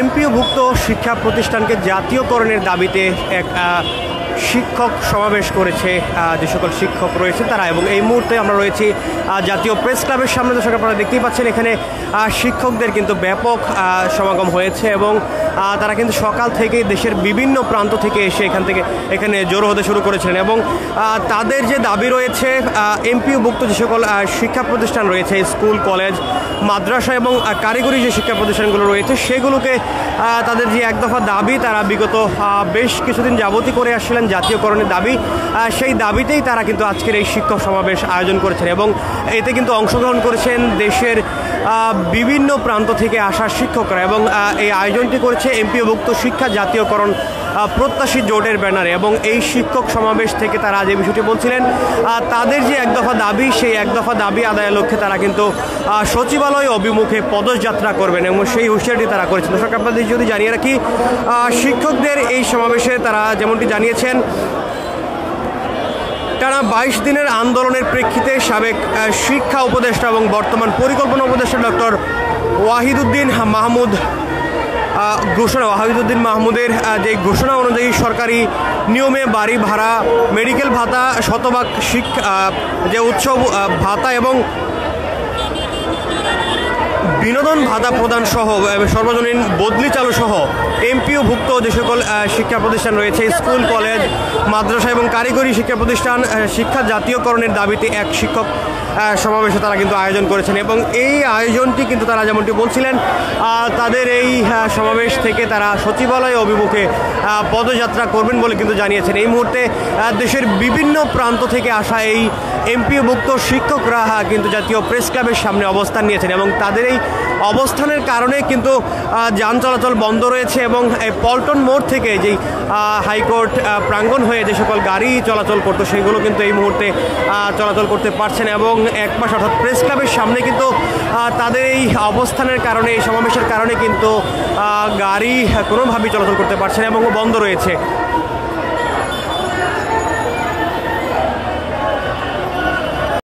এমপিওভুক্ত শিক্ষা প্রতিষ্ঠানকে জাতীয়করণের দাবিতে এক শিক্ষক সমাবেশ করেছে যে সকল শিক্ষক রয়েছে তারা। এবং এই মুহূর্তে আমরা রয়েছি জাতীয় প্রেস ক্লাবের সামনে। দর্শক আপনারা দেখতেই পাচ্ছেন এখানে শিক্ষকদের কিন্তু ব্যাপক সমাগম হয়েছে এবং তারা কিন্তু সকাল থেকেই দেশের বিভিন্ন প্রান্ত থেকে এসে এখানে জড়ো হতে শুরু করেছিলেন। এবং তাদের যে দাবি রয়েছে এমপিওভুক্ত যে সকল শিক্ষা প্রতিষ্ঠান রয়েছে, স্কুল, কলেজ, মাদ্রাসা এবং কারিগরি যে শিক্ষা প্রতিষ্ঠানগুলো রয়েছে সেগুলোকে তাদের যে এক দফা দাবি তারা বিগত বেশ কিছুদিন যাবতই করে আসছিলেন, জাতীয়করণের দাবি। সেই দাবিতেই তারা কিন্তু আজকের এই শিক্ষক সমাবেশ আয়োজন করেছেন এবং এতে কিন্তু অংশগ্রহণ করেছেন দেশের বিভিন্ন প্রান্ত থেকে আসা শিক্ষকরা। এবং এই আয়োজনটি করেছে এমপিওভুক্ত শিক্ষা জাতীয়করণ প্রত্যাশী জোটের ব্যানারে। এবং এই শিক্ষক সমাবেশ থেকে তারা যে বিষয়টি বলছিলেন তাদের যে এক দফা দাবি, সেই এক দফা দাবি আদায়ের লক্ষ্যে তারা কিন্তু সচিবালয় অভিমুখে পদযাত্রা করবেন এবং সেই হুঁশিয়ারিটি তারা করেছেন। দর্শক আপনাদের যদি জানিয়ে রাখি, শিক্ষকদের এই সমাবেশে তারা যেমনটি জানিয়েছেন, টানা 22 দিনের আন্দোলনের প্রেক্ষিতে সাবেক শিক্ষা উপদেষ্টা এবং বর্তমান পরিকল্পনা উপদেষ্টা ডক্টর ওয়াহিদুদ্দিন মাহমুদের যে ঘোষণা অনুযায়ী সরকারি নিয়মে বাড়ি ভাড়া, মেডিকেল ভাতা, শতভাগ শিক্ষা যে উৎসব ভাতা এবং বিনোদন ভাতা প্রদান সহ সর্বজনীন বদলি চালু সহ এমপিওভুক্ত যে সকল শিক্ষা প্রতিষ্ঠান রয়েছে, স্কুল, কলেজ, মাদ্রাসা এবং কারিগরি শিক্ষা প্রতিষ্ঠান শিক্ষা জাতীয়করণের দাবিতে এক শিক্ষক সমাবেশে তারা কিন্তু আয়োজন করেছেন। এবং এই আয়োজনটি কিন্তু তারা যেমনটি বলছিলেন তাদের এই সমাবেশ থেকে তারা সচিবালয় অভিমুখে পদযাত্রা করবেন বলে কিন্তু জানিয়েছেন। এই মুহূর্তে দেশের বিভিন্ন প্রান্ত থেকে আসা এই এমপিওভুক্ত শিক্ষকরা কিন্তু জাতীয় প্রেস ক্লাবের সামনে অবস্থান নিয়েছেন এবং তাদের এই অবস্থানের কারণে কিন্তু যান চলাচল বন্ধ রয়েছে এবং পল্টন মোড় থেকে যেই হাইকোর্ট প্রাঙ্গণ হয়ে যে সকল গাড়ি চলাচল করতো সেগুলো কিন্তু এই মুহূর্তে চলাচল করতে পারছেন। এবং এক মাস অর্থাৎ প্রেস ক্লাবের সামনে কিন্তু তাদের এই অবস্থানের কারণে, এই সমাবেশের কারণে কিন্তু গাড়ি কোনোভাবেই চলাচল করতে পারছে না এবং বন্ধ রয়েছে।